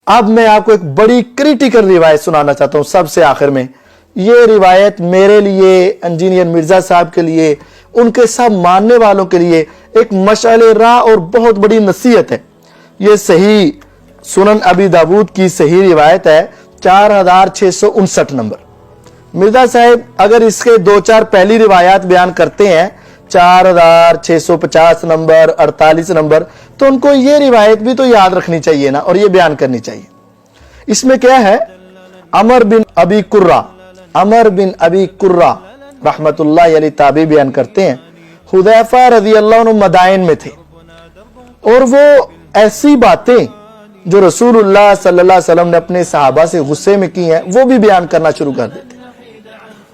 اب میں آپ کو ایک بڑی کریٹیکل روایت سنانا چاہتا ہوں سب سے آخر میں. یہ روایت میرے لیے، انجینئر مرزا صاحب کے لیے، ان کے سب ماننے والوں کے لیے ایک مشعل راہ اور بہت بڑی نصیحت ہے. یہ صحیح سنن ابی داود کی صحیح روایت ہے، 4659 نمبر. مرزا صاحب اگر اس کے دو چار پہلی روایات بیان کرتے ہیں 4650 نمبر، 48 نمبر، تو ان کو یہ روایت بھی تو یاد رکھنی چاہیے نا، اور یہ بیان کرنی چاہیے. اس میں کیا ہے؟ عمر بن ابی قرہ رحمت اللہ علیہ تابعی بیان کرتے ہیں، حذیفہ رضی اللہ عنہ مدائن میں تھے، اور وہ ایسی باتیں جو رسول اللہ صلی اللہ علیہ وسلم نے اپنے صحابہ سے غصے میں کی ہیں وہ بھی بیان کرنا شروع کر دیتے.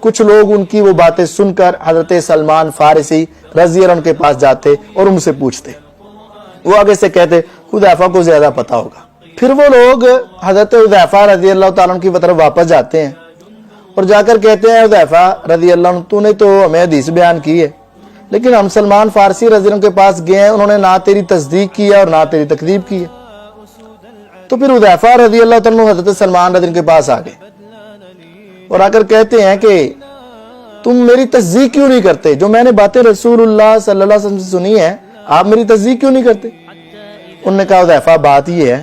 کچھ لوگ ان کی وہ باتیں سن کر حضرت سلمان فارسی رضی اللہ عنہ کے پاس جاتے اور ان سے پوچھتے. وہ آگے سے کہتے حذیفہ کو زیادہ پتا ہوگا. پھر وہ لوگ حضرت حذیفہ رضی اللہ تعالیٰ عنہ کی طرف واپس جاتے ہیں اور جا کر کہتے ہیں حذیفہ رضی اللہ عنہ تو نے تو ہمیں حدیث بیان کی ہے، لیکن ہم سلمان فارسی رضی اللہ عنہ کے پاس گئے ہیں، انہوں نے نہ تیری تصدیق کی ہے اور نہ تیری تکذیب کی ہے. تو پھر حذیفہ رضی اللہ تعالیٰ عنہ حضرت سلمان رضی اللہ عنہ کے پاس آ گئے اور آ کر کہتے ہیں کہ تم میری تصدیق کیوں نہیں کرتے؟ جو میں نے باتیں رسول اللہ صلی اللہ علیہ وسلم سے سنی ہیں آپ میری تصدیق کیوں نہیں کرتے؟ انہوں نے کہا حذیفہ بات یہ ہے،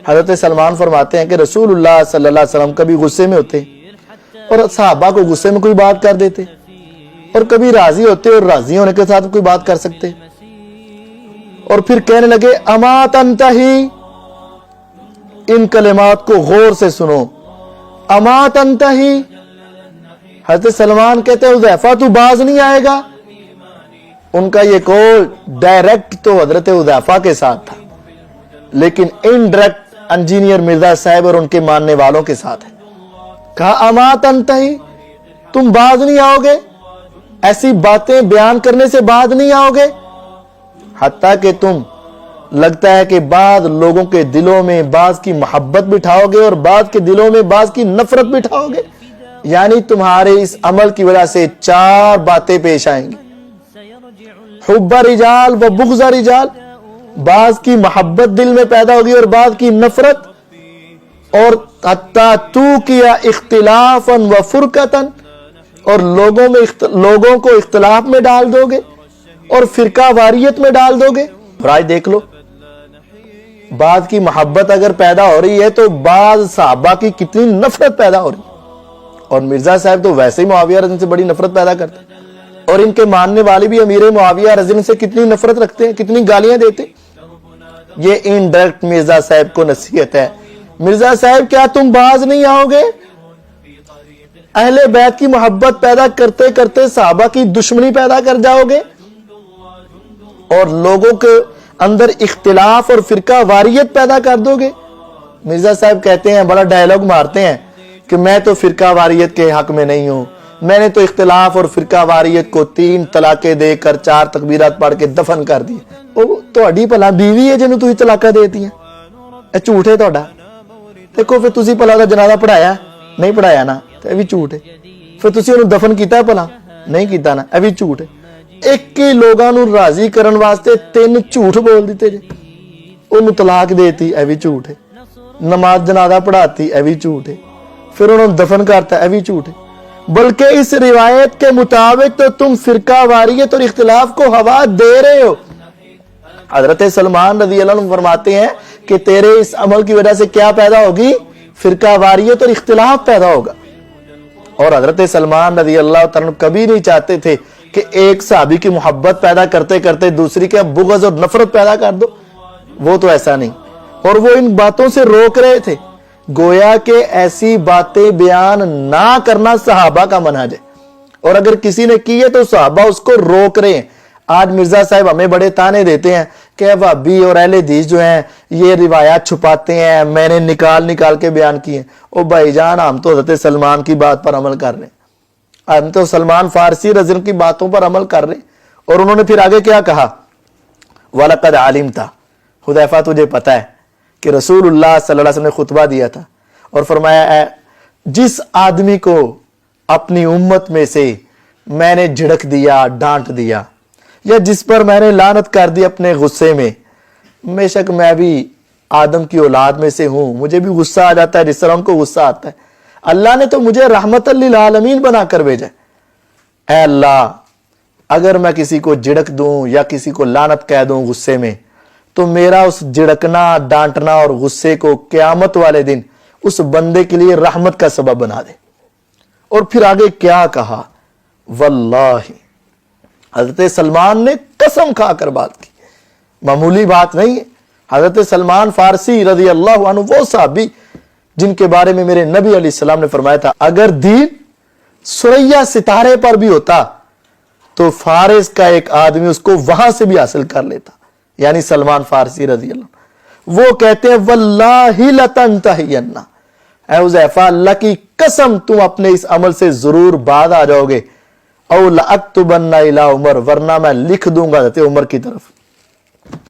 حضرت سلمان فرماتے ہیں کہ رسول اللہ صلی اللہ علیہ وسلم کبھی غصے میں ہوتے اور صحابہ کو غصے میں کوئی بات کر دیتے، اور کبھی راضی ہوتے اور راضی ہونے کے ساتھ کوئی بات کر سکتے. اور پھر کہنے لگے اما تنتہی، ان کلمات کو غور سے سنو، اما تنتہی. حضرت سلمان کہتے ہیں حذیفہ تو باز نہیں آئے گا. ان کا یہ قول ڈائریکٹ تو حضرت حذیفہ کے ساتھ تھا، لیکن انڈائریکٹ انجینئر مرزا صاحب اور ان کے ماننے والوں کے ساتھ ہے. کہا اما تنتہی، تم باز نہیں آؤ گے، ایسی باتیں بیان کرنے سے باز نہیں آؤ گے، حتیٰ کہ تم لگتا ہے کہ بعض لوگوں کے دلوں میں بعض کی محبت بٹھاؤ گے اور بعض کے دلوں میں بعض کی نفرت بٹھاؤ گے. یعنی تمہارے اس عمل کی وجہ سے چار باتیں پیش آئیں گی، حب رجال و بغض رجال، بعض کی محبت دل میں پیدا ہوگی اور بعض کی نفرت، اور حتیٰ تو کیا اختلافا و فرقتاً، اور لوگوں کو اختلاف میں ڈال دو گے اور فرقہ واریت میں ڈال دو گے. اور آج دیکھ لو، بعض کی محبت اگر پیدا ہو رہی ہے تو بعض صحابہ کی کتنی نفرت پیدا ہو رہی ہے. اور مرزا صاحب تو ویسے ہی معاویہ رضی سے بڑی نفرت پیدا کرتے ہیں، اور ان کے ماننے والے بھی امیر معاویہ رضی سے کتنی نفرت رکھتے ہیں، کتنی گالیاں دیتے ہیں. یہ انڈائریکٹ مرزا صاحب کو نصیحت ہے. مرزا صاحب کیا تم باز نہیں آؤ گے؟ اہل بیت کی محبت پیدا کرتے کرتے صحابہ کی دشمنی پیدا کر جاؤ گے اور لوگوں کے اندر اختلاف اور فرقہ واریت پیدا کر دو گے. مرزا صاحب کہتے ہیں، بڑا ڈائلاگ مارتے ہیں کہ میں تو فرقہ واریت کے حق میں نہیں ہوں، میں نے تو اختلاف اور فرقہ واریت کو 3 طلاقیں دے کر 4 تکبیرات پڑھ کے دفن کر دی. وہ تہاڈی بھلا بیوی ہے جنوں تسی طلاقاں دیتی ہیں؟ اے جھوٹ ہے تہاڈا. دیکھو پھر تسی بھلا دا جنازہ پڑھایا نہیں پڑھایا نا، تے اے بھی جھوٹ ہے. پھر تسی انہوں دفن کیتا ہے بھلا نہیں کیتا نا، اے بھی جھوٹ ہے. ایک ہی لوگاں نوں راضی کرن واسطے 3 جھوٹ بول دیتے جے. انہوں طلاق دیتی، اے بھی جھوٹ ہے. نماز جنازہ پڑھاتی، اے بھی جھوٹ ہے. پھر انہوں دفن کرتا، اے بھی جھوٹ ہے. بلکہ اس روایت کے مطابق تو تم فرقہ واریت اور اختلاف کو ہوا دے رہے ہو. حضرت سلمان رضی اللہ عنہ فرماتے ہیں کہ تیرے اس عمل کی وجہ سے کیا پیدا ہوگی؟ فرقہ واریت اور اختلاف پیدا ہوگا. اور حضرت سلمان رضی اللہ تعالیٰ عنہ کبھی نہیں چاہتے تھے کہ ایک صحابی کی محبت پیدا کرتے کرتے دوسری کے بغض اور نفرت پیدا کر دو. وہ تو ایسا نہیں، اور وہ ان باتوں سے روک رہے تھے. گویا کہ ایسی باتیں بیان نہ کرنا صحابہ کا منہج ہے، اور اگر کسی نے کی ہے تو صحابہ اس کو روک رہے ہیں. آج مرزا صاحب ہمیں بڑے تانے دیتے ہیں کہ وہابی اور اہل حدیث جو ہیں یہ روایات چھپاتے ہیں، میں نے نکال کے بیان کی ہیں. او بھائی جان، ہم تو حضرت سلمان کی بات پر عمل کر رہے ہیں، ہم تو سلمان فارسی رضی اللہ عنہ کی باتوں پر عمل کر رہے ہیں. اور انہوں نے پھر آگے کیا کہا؟ وَلَقَدْ عَلِمْتَ، حذیفہ تجھے پتہ ہے کہ رسول اللہ صلی اللہ علیہ وسلم نے خطبہ دیا تھا اور فرمایا ہے جس آدمی کو اپنی امت میں سے میں نے جھڑک دیا، ڈانٹ دیا، یا جس پر میں نے لعنت کر دی اپنے غصے میں، بے شک میں بھی آدم کی اولاد میں سے ہوں, مجھے بھی غصہ آ جاتا ہے جس طرح ان کو غصہ آتا ہے. اللہ نے تو مجھے رحمت للعالمین بنا کر بھیجا. اے اللہ, اگر میں کسی کو جھڑک دوں یا کسی کو لعنت کہہ دوں غصے میں, تو میرا اس جھڑکنا, ڈانٹنا اور غصے کو قیامت والے دن اس بندے کے لیے رحمت کا سبب بنا دے. اور پھر آگے کیا کہا, واللہ, حضرت سلمان نے قسم کھا کر بات کی, معمولی بات نہیں ہے. حضرت سلمان فارسی رضی اللہ عنہ وہ صحابی جن کے بارے میں میرے نبی علیہ السلام نے فرمایا تھا, اگر دین سریا ستارے پر بھی ہوتا تو فارس کا ایک آدمی اس کو وہاں سے بھی حاصل کر لیتا. یعنی سلمان فارسی رضی اللہ عنہ وہ کہتے ہیں, واللہ لتنتہین, اے حذیفہ اللہ کی قسم تم اپنے اس عمل سے ضرور بعد آ جاؤ گے, او لأکتبن الی عمر, ورنہ میں لکھ دوں گا حضرت عمر کی طرف.